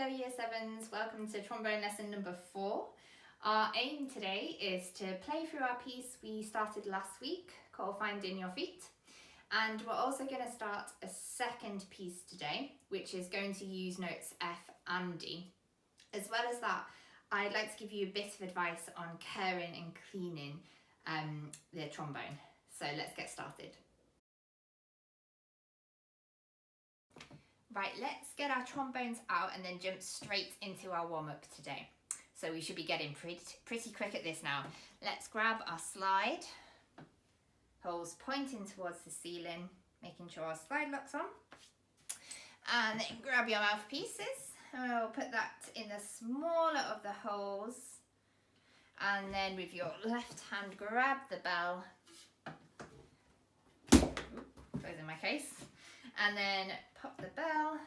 Hello Year 7s, welcome to trombone lesson number 4. Our aim today is to play through our piece we started last week called Finding Your Feet. And we're also going to start a second piece today, which is going to use notes F and D. As well as that, I'd like to give you a bit of advice on caring and cleaning the trombone. So let's get started. Right, let's get our trombones out and then jump straight into our warm-up today. So we should be getting pretty quick at this now. Let's grab our slide, holes pointing towards the ceiling, making sure our slide locks on. And then grab your mouthpieces, and we'll put that in the smaller of the holes. And then with your left hand, grab the bell. Closing my case. And then pop the bell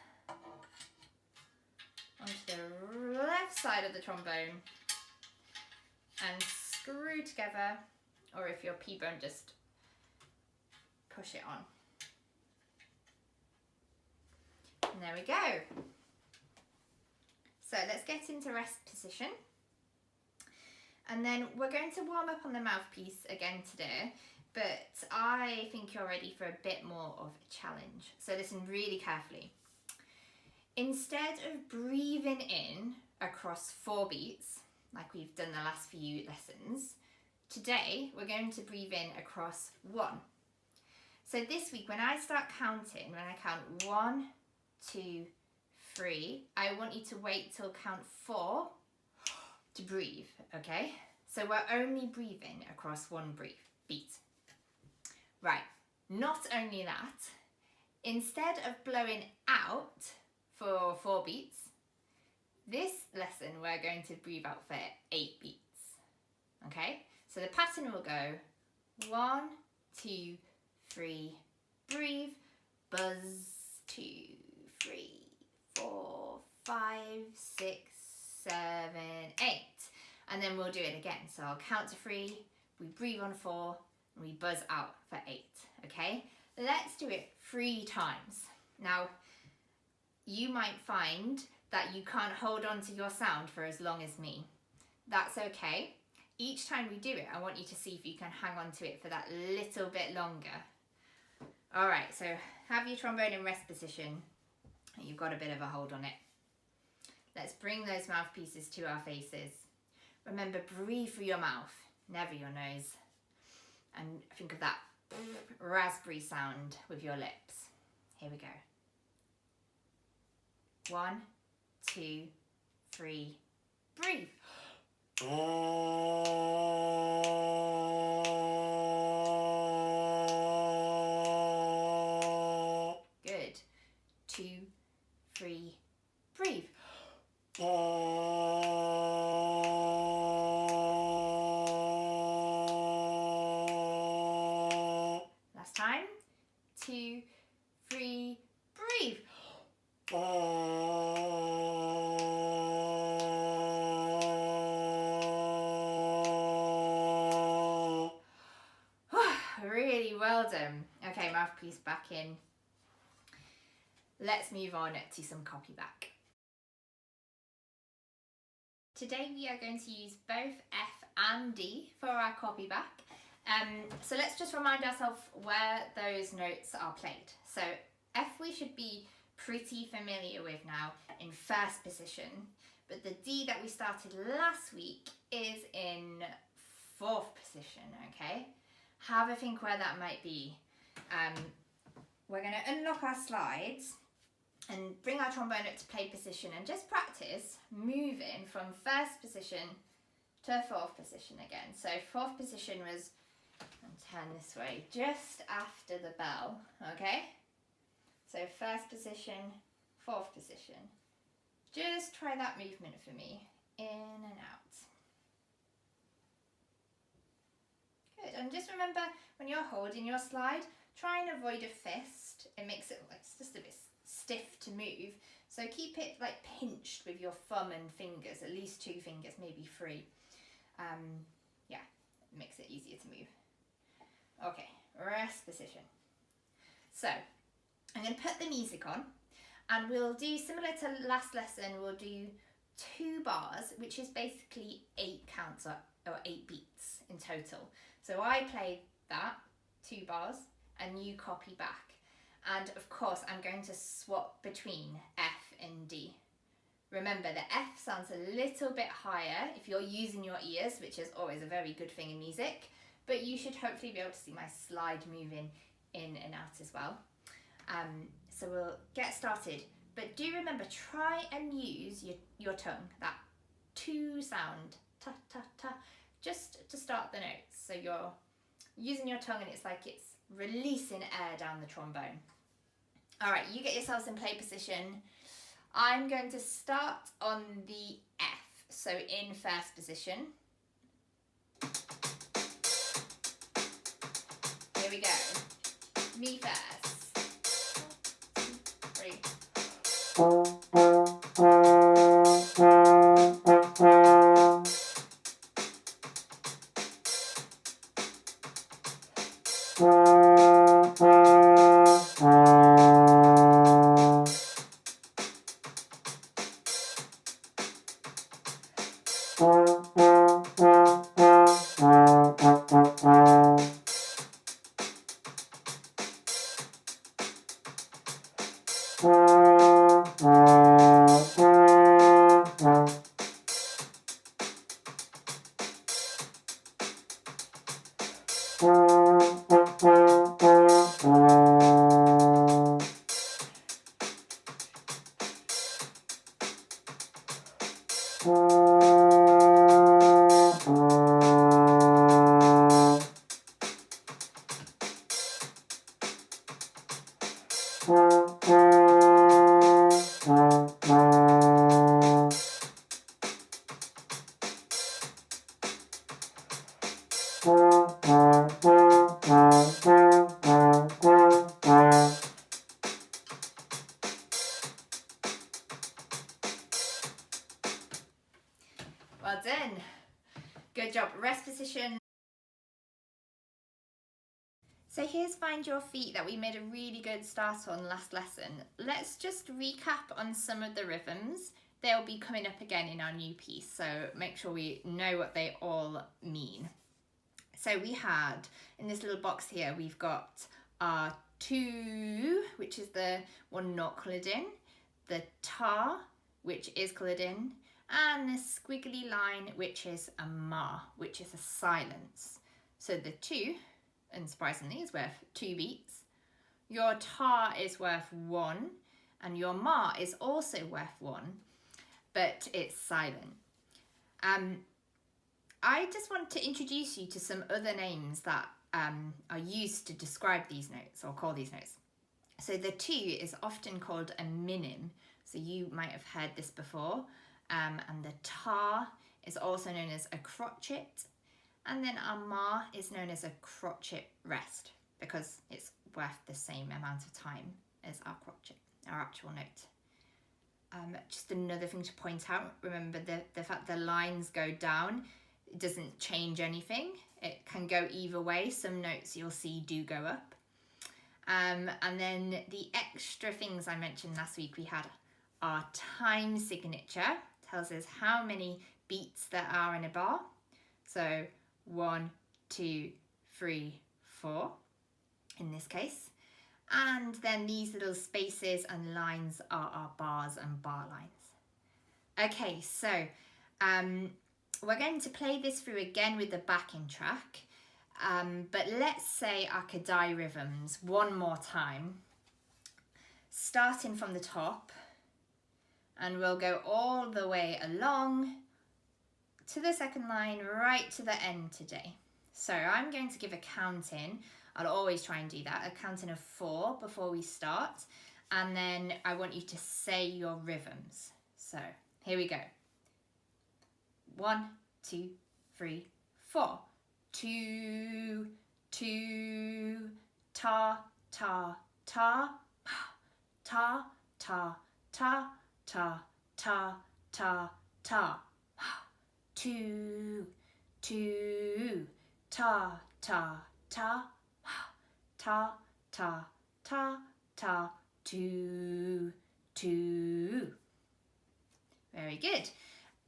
onto the left side of the trombone and screw together, or if you're P-bone, just push it on. And there we go. So let's get into rest position. And then we're going to warm up on the mouthpiece again today. But I think you're ready for a bit more of a challenge. So listen really carefully. Instead of breathing in across 4 beats, like we've done the last few lessons, today we're going to breathe in across 1. So this week, when I start counting, when I count 1, 2, 3, I want you to wait till count 4 to breathe, okay? So we're only breathing across 1 beat. Right, not only that, instead of blowing out for 4 beats, this lesson we're going to breathe out for 8 beats, okay? So the pattern will go 1, 2, 3, breathe, buzz, 2, 3, 4, 5, 6, 7, 8. And then we'll do it again. So I'll count to 3, we breathe on 4, and we buzz out for 8, okay? Let's do it 3 times. Now, you might find that you can't hold on to your sound for as long as me. That's okay. Each time we do it, I want you to see if you can hang on to it for that little bit longer. All right, so have your trombone in rest position. You've got a bit of a hold on it. Let's bring those mouthpieces to our faces. Remember, breathe through your mouth, never your nose. And think of that raspberry sound with your lips. Here we go. 1, 2, 3, breathe. Good. 2, 3, breathe. Last time. 2, 3, breathe. Really well done. Okay, mouthpiece back in. Let's move on to some copyback. Today we are going to use both F and D for our copyback. So let's just remind ourselves where those notes are played. So F we should be pretty familiar with now in first position, but the D that we started last week is in 4th position, okay? Have a think where that might be. We're going to unlock our slides and bring our trombone up to play position and just practice moving from 1st position to 4th position again. So 4th position was, and turn this way, just after the bell, okay? So 1st position, 4th position. Just try that movement for me, in and out. Good, and just remember when you're holding your slide, try and avoid a fist. It makes it like it's just a bit stiff to move. So keep it like pinched with your thumb and fingers, at least 2 fingers, maybe 3. Yeah, it makes it easier to move. Okay, rest position. So I'm going to put the music on And we'll do similar to last lesson, we'll do 2 bars, which is basically 8 counts or 8 beats in total. So I play that, 2 bars, and you copy back. And of course, I'm going to swap between F and D. Remember, the F sounds a little bit higher if you're using your ears, which is always a very good thing in music, but you should hopefully be able to see my slide moving in and out as well. So we'll get started, but do remember, try and use your tongue, that to sound, ta ta ta, just to start the notes. So you're using your tongue and it's like it's releasing air down the trombone. All right, you get yourselves in play position. I'm going to start on the F, so in first position. Here we go. Me first. 1, 2, 3. Well done. Good job. Rest position. So here's Find Your Feet that we made a really good start on last lesson. Let's just recap on some of the rhythms. They'll be coming up again in our new piece, so make sure we know what they all mean. So we had, in this little box here, we've got our 2, which is the one not coloured in, the ta, which is coloured in, and the squiggly line, which is a ma, which is a silence. So the 2, unsurprisingly, is worth 2 beats. Your ta is worth 1, and your ma is also worth 1, but it's silent. I just want to introduce you to some other names that are used to describe these notes or call these notes. So the 2 is often called a minim, so you might have heard this before, and the ta is also known as a crotchet, and then our ma is known as a crotchet rest because it's worth the same amount of time as our crotchet, our actual note. Just another thing to point out, remember the fact the lines go down, it doesn't change anything. It can go either way. Some notes you'll see do go up. And then the extra things I mentioned last week, we had our time signature, tells us how many beats there are in a bar. So 1, 2, 3, 4 in this case. And then these little spaces and lines are our bars and bar lines. Okay, so we're going to play this through again with the backing track, but let's say our Kadai rhythms one more time, starting from the top, and we'll go all the way along to the second line, right to the end today. So I'm going to give a count in. I'll always try and do that, a counting of 4 before we start, and then I want you to say your rhythms. So here we go. 1, 2, 3, 4. 2, 2, ta, ta, ta, ta, ta, ta, ta, ta, ta, ta. 2, 2, ta, ta, ta, ta, ta, ta, ta, 2, 2. Very good.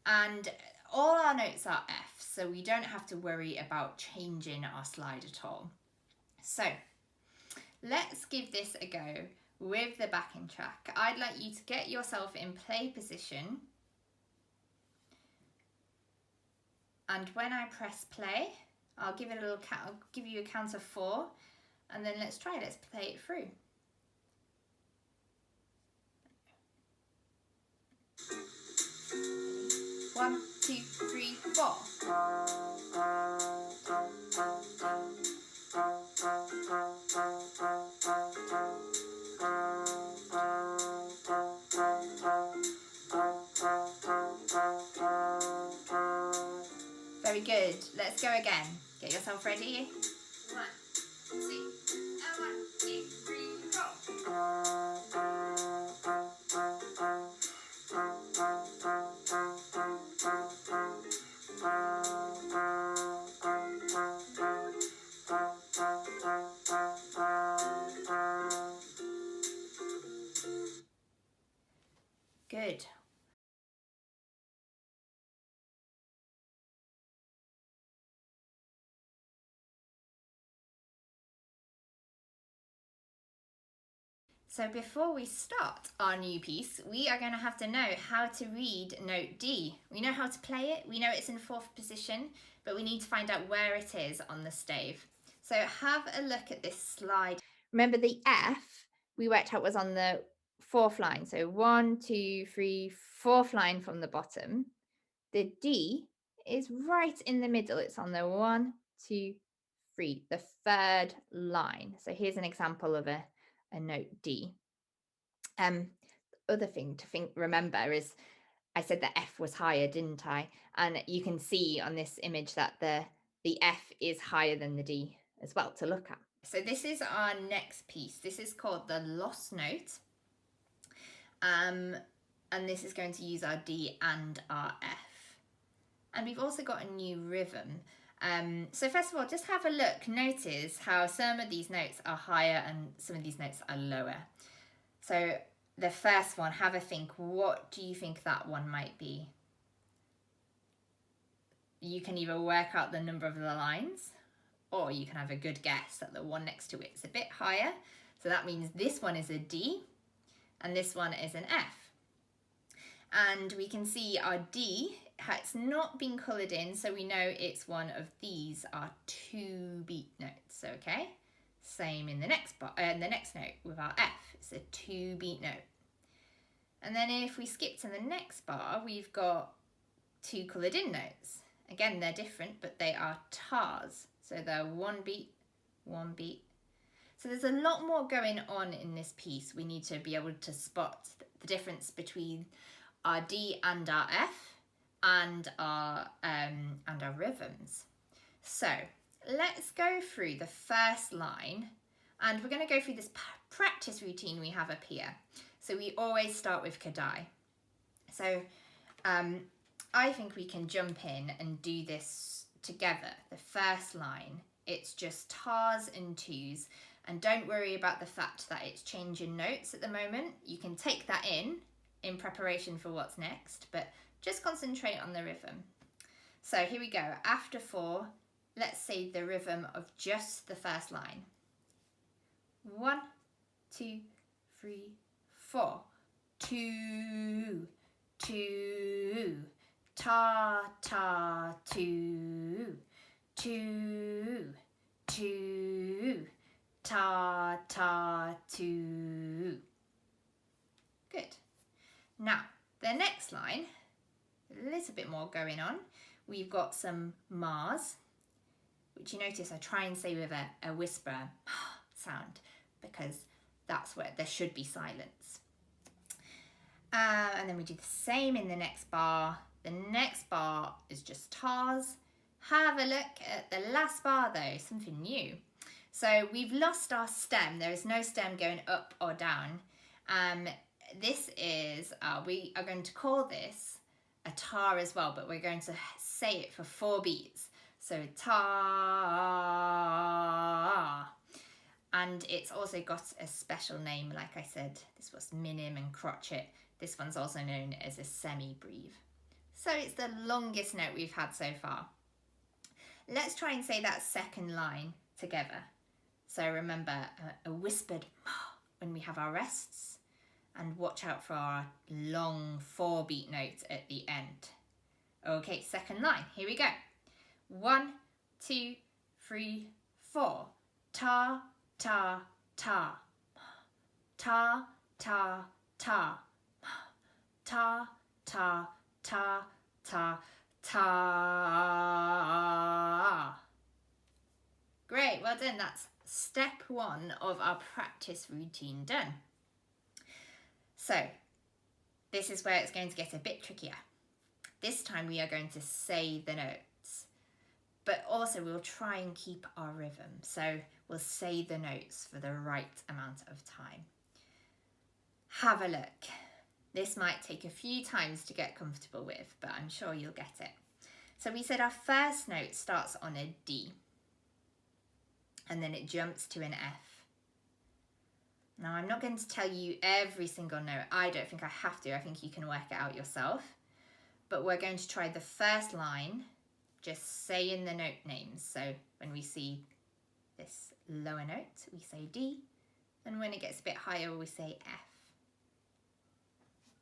And all our notes are F, so we don't have to worry about changing our slide at all. So let's give this a go with the backing track. I'd like you to get yourself in play position. And when I press play, I'll give it a little count. I'll give you a count of 4, and then let's try. Let's play it through. 1, 2, 3, 4. Very good. Let's go again. Get yourself ready. 1, 2, and 1, 2, 3, 4. Good. So before we start our new piece, we are going to have to know how to read note D. We know how to play it, we know it's in 4th position, but we need to find out where it is on the stave. So have a look at this slide. Remember the F we worked out was on the 4th line. So 1, 2, 3, 4th line from the bottom. The D is right in the middle. It's on the 1, 2, 3, the 3rd line. So here's an example of a note D. Other thing to remember is I said that F was higher, didn't I? And you can see on this image that the F is higher than the D as well to look at. So this is our next piece. This is called the lost note. And this is going to use our D and our F. And we've also got a new rhythm. So first of all, just have a look. Notice how some of these notes are higher and some of these notes are lower. So the first one, have a think. What do you think that one might be? You can either work out the number of the lines, or you can have a good guess that the one next to it is a bit higher. So that means this one is a D and this one is an F. And we can see our D has not been coloured in, so we know it's one of these are 2 beat notes, okay? Same in the next note with our F, it's a 2 beat note. And then if we skip to the next bar, we've got 2 coloured in notes. Again, they're different, but they are tars. So they're 1 beat, 1 beat. So there's a lot more going on in this piece. We need to be able to spot the difference between our D and our F and our rhythms. So let's go through the first line, and we're going to go through this practice routine we have up here. So we always start with Kadai. So I think we can jump in and do this together. The first line, it's just tars and twos, and don't worry about the fact that it's changing notes at the moment. You can take that in preparation for what's next, but just concentrate on the rhythm. So here we go. After 4, let's say the rhythm of just the first line. 1, 2, 3, 4. 2, 2, ta, ta, 2, 2, 2, ta, ta, 2. Good. Now, the next line, a little bit more going on. We've got some Mars, which you notice I try and say with a whisper sound, because that's where there should be silence. And then we do the same in the next bar. The next bar is just tars. Have a look at the last bar though, something new. So we've lost our stem. There is no stem going up or down. This is, we are going to call this a tar as well, but we're going to say it for 4 beats. So ta. And it's also got a special name, like I said. This was minim and crotchet. This one's also known as a semi-breve. So it's the longest note we've had so far. Let's try and say that second line together. So remember, a whispered ma when we have our rests, and watch out for our long 4-beat note at the end. Okay, second line, here we go. 1, 2, 3, 4. Ta, ta, ta. Ta, ta, ta. Ta, ta, ta, ta, ta. Great, well done. That's step 1 of our practice routine done. So, this is where it's going to get a bit trickier. This time we are going to say the notes, but also we'll try and keep our rhythm. So we'll say the notes for the right amount of time. Have a look. This might take a few times to get comfortable with, but I'm sure you'll get it. So we said our first note starts on a D, and then it jumps to an F. Now, I'm not going to tell you every single note. I don't think I have to. I think you can work it out yourself. But we're going to try the first line, just saying the note names. So when we see this lower note, we say D. And when it gets a bit higher, we say F.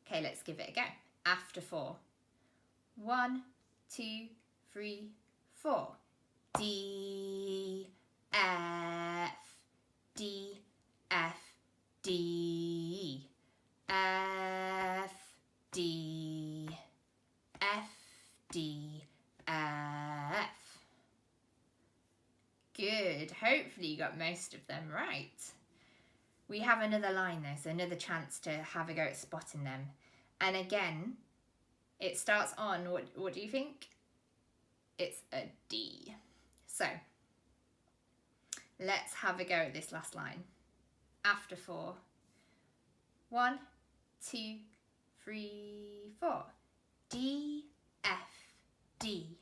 Okay, let's give it a go. After 4. 1, 2, 3, 4. D, F, D, F, D, F, D, F, D, F. Good. Hopefully you got most of them right. We have another line though, so another chance to have a go at spotting them. And again, it starts on, what do you think? It's a D. So, let's have a go at this last line. After 4. 1, 2, 3, 4. D, F, D,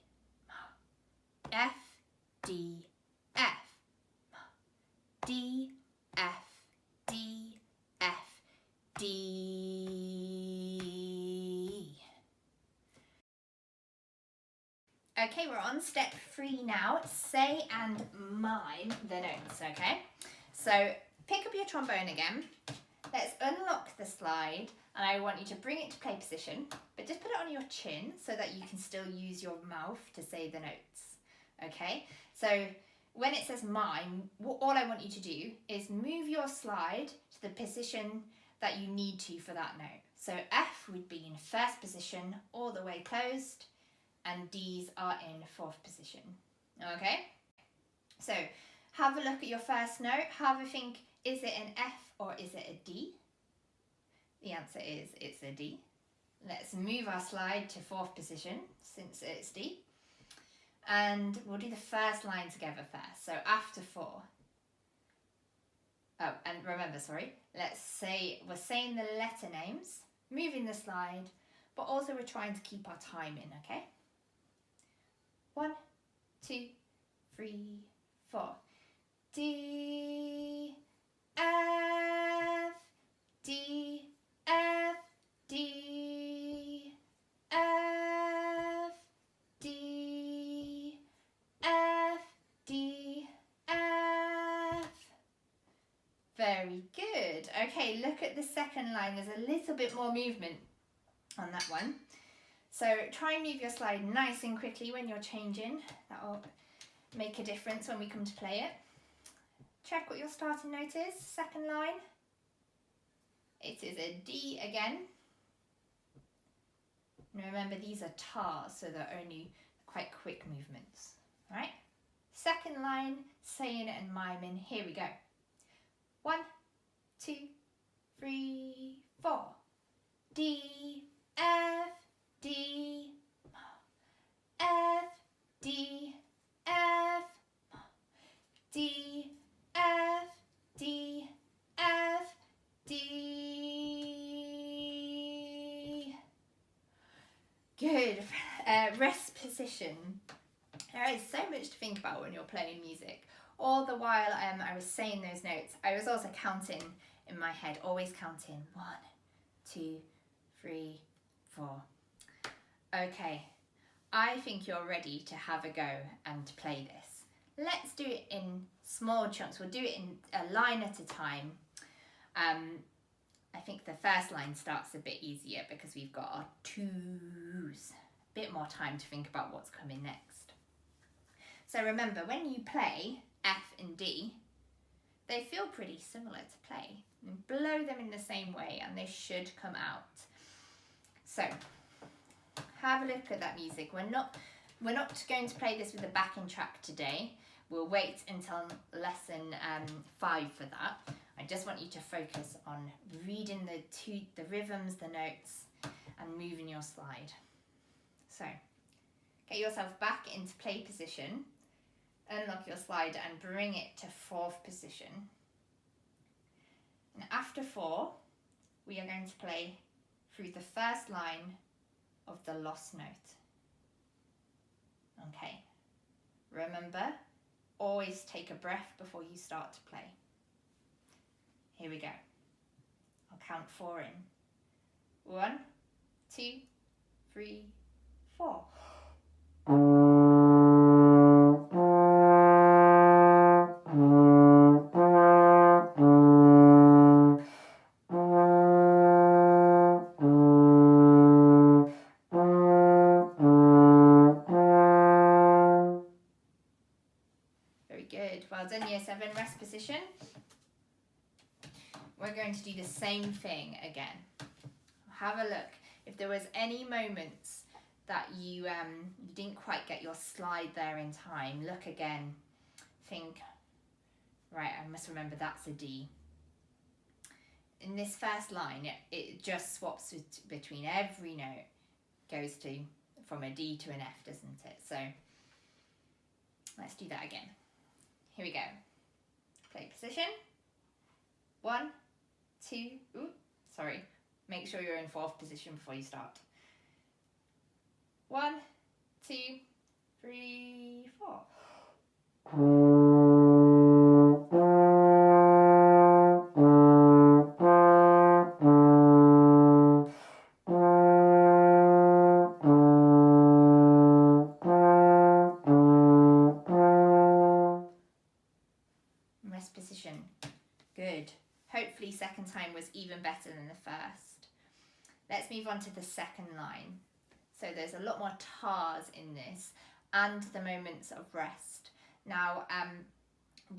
F, D, F, D, F, D, F, D. Okay, we're on step 3 now. Say and mime the notes, okay? So pick up your trombone again. Let's unlock the slide, and I want you to bring it to play position, but just put it on your chin so that you can still use your mouth to say the notes, okay? So when it says mime, all I want you to do is move your slide to the position that you need to for that note. So F would be in 1st position, all the way closed, and D's are in 4th position, okay? So have a look at your first note, have a think, is it an F or is it a D? The answer is it's a D. Let's move our slide to 4th position since it's D. And we'll do the first line together first. So after 4. Oh, and remember, let's say we're saying the letter names, moving the slide, but also we're trying to keep our time in, okay? 1, 2, 3, 4. D, F, D, F, D, F, D, F, D, F. Very good. Okay, look at the second line. There's a little bit more movement on that one. So try and move your slide nice and quickly when you're changing. That'll make a difference when we come to play it. Check what your starting note is, second line. It is a D again. And remember, these are tars, so they're only quite quick movements. All right? Second line, saying it and miming. Here we go. 1, 2, 3, 4. D, F, D, F, D, F, D, F, D, F, D. Good. Rest position. There is so much to think about when you're playing music. all the while I was saying those notes, I was also counting in my head, always counting 1, 2, 3, 4. Okay, I think you're ready to have a go and play this. Let's do it in small chunks. We'll do it in a line at a time. I think the first line starts a bit easier because we've got our twos. A bit more time to think about what's coming next. So remember, when you play F and D, they feel pretty similar to play. And blow them in the same way and they should come out. So have a look at that music. We're not going to play this with a backing track today. We'll wait until lesson 5 for that. I just want you to focus on reading the rhythms, the notes, and moving your slide. So get yourself back into play position, unlock your slide and bring it to 4th position. And after 4, we are going to play through the first line of the lost note. Okay, remember, always take a breath before you start to play. Here we go. I'll count 4 in. 1, 2, 3, 4. Very good. Well done, Year 7. Rest position. We're going to do the same thing again. Have a look. If there was any moments that you didn't quite get your slide there in time, look again. Think, right, I must remember that's a D. In this first line, it just swaps between every note. Goes from a D to an F, doesn't it? So let's do that again. Here we go. Play position. 1, 2, make sure you're in 4th position before you start. 1, 2, 3, 4. Rest position. Good. Hopefully second time was even better than the first. Let's move on to the second line. So there's a lot more tars in this and the moments of rest. Now,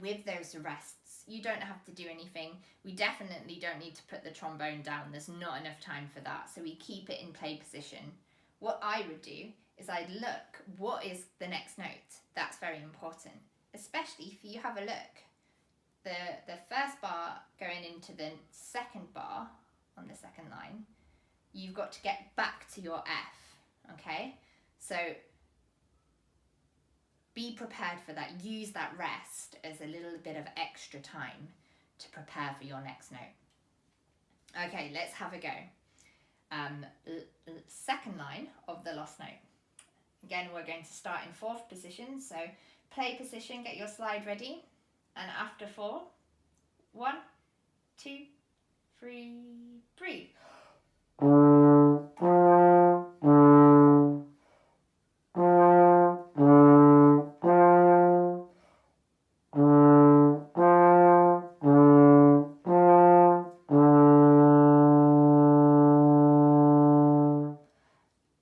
with those rests, you don't have to do anything. We definitely don't need to put the trombone down. There's not enough time for that. So we keep it in play position. What I would do is I'd look, what is the next note? That's very important, especially if you have a look. The first bar going into the second bar on the second line, you've got to get back to your F, okay? So be prepared for that. Use that rest as a little bit of extra time to prepare for your next note. Okay, let's have a go. Second line of the lost note. Again, we're going to start in 4th position, so play position, get your slide ready. And after 4, 1, 2, 3, 3.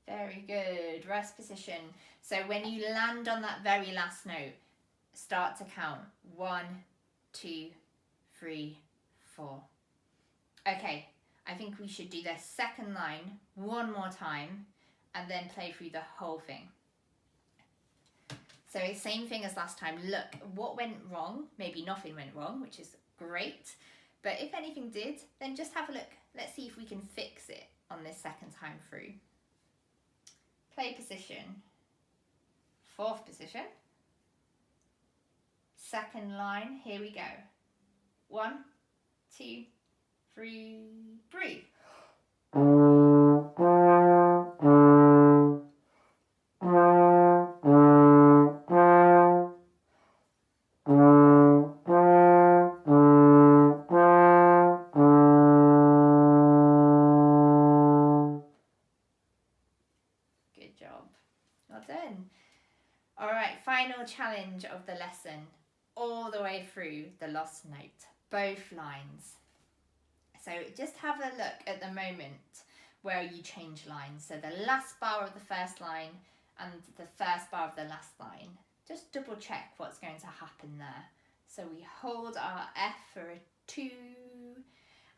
Very good. Rest position. So when you land on that very last note, start to count. 1, 2, 3, 4. Okay, I think we should do the second line one more time and then play through the whole thing. So same thing as last time. Look, what went wrong? Maybe nothing went wrong, which is great. But if anything did, then just have a look. Let's see if we can fix it on this second time through. Play position. 4th position. Second line, here we go. 1, 2, 3, 3. Good job. Well done. All right, final challenge of the lesson, all the way through the lost note, both lines. So just have a look at the moment where you change lines. So the last bar of the first line and the first bar of the last line. Just double check what's going to happen there. So we hold our F for a 2,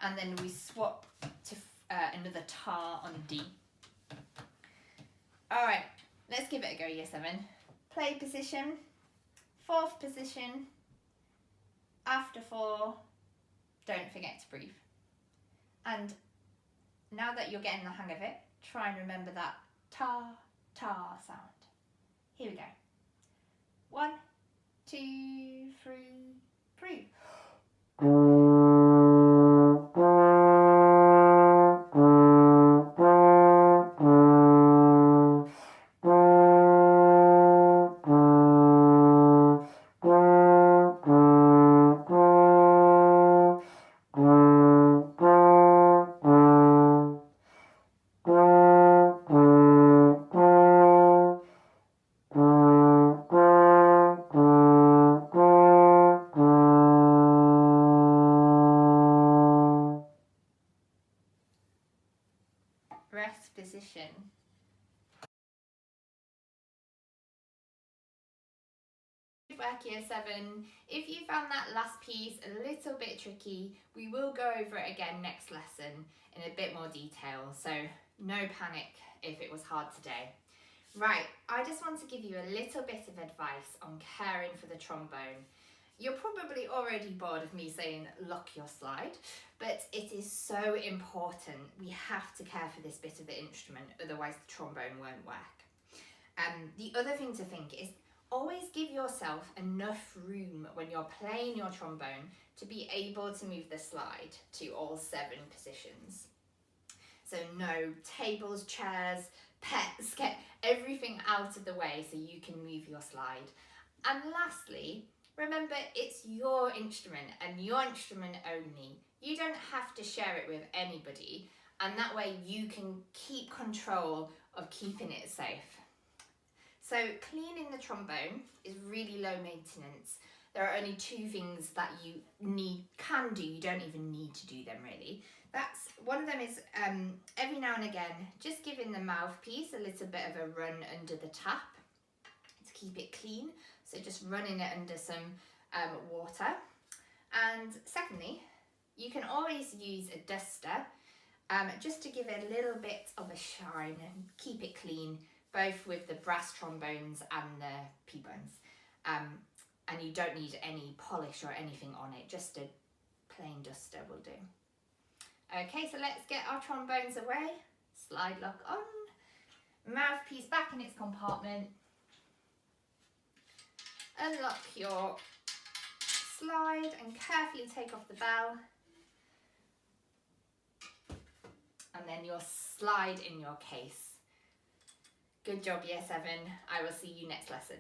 and then we swap to another tar on D. All right, let's give it a go, Year 7. Play position, 4th position, after 4, don't forget to breathe. And now that you're getting the hang of it, try and remember that ta, ta sound. Here we go. 1, 2, 3, breathe. Rest position. Good work, Year 7. If you found that last piece a little bit tricky, we will go over it again next lesson in a bit more detail, so no panic if it was hard today. Right, I just want to give you a little bit of advice on caring for the trombone. You're probably already bored of me saying lock your slide, but it is so important. We have to care for this bit of the instrument, otherwise the trombone won't work. The other thing to think is always give yourself enough room when you're playing your trombone to be able to move the slide to all 7 positions. So no tables, chairs, pets, get everything out of the way so you can move your slide. And lastly, remember it's your instrument and your instrument only. You don't have to share it with anybody, and that way you can keep control of keeping it safe. So cleaning the trombone is really low maintenance. There are only 2 things that you can do. You don't even need to do them really. One of them is every now and again just giving the mouthpiece a little bit of a run under the tap to keep it clean. So just running it under some water. And secondly, you can always use a duster just to give it a little bit of a shine and keep it clean, both with the brass trombones and the P-bones. And you don't need any polish or anything on it, just a plain duster will do. Okay, so let's get our trombones away. Slide lock on, mouthpiece back in its compartment. Unlock your slide and carefully take off the bell. And then your slide in your case. Good job, Year 7. I will see you next lesson.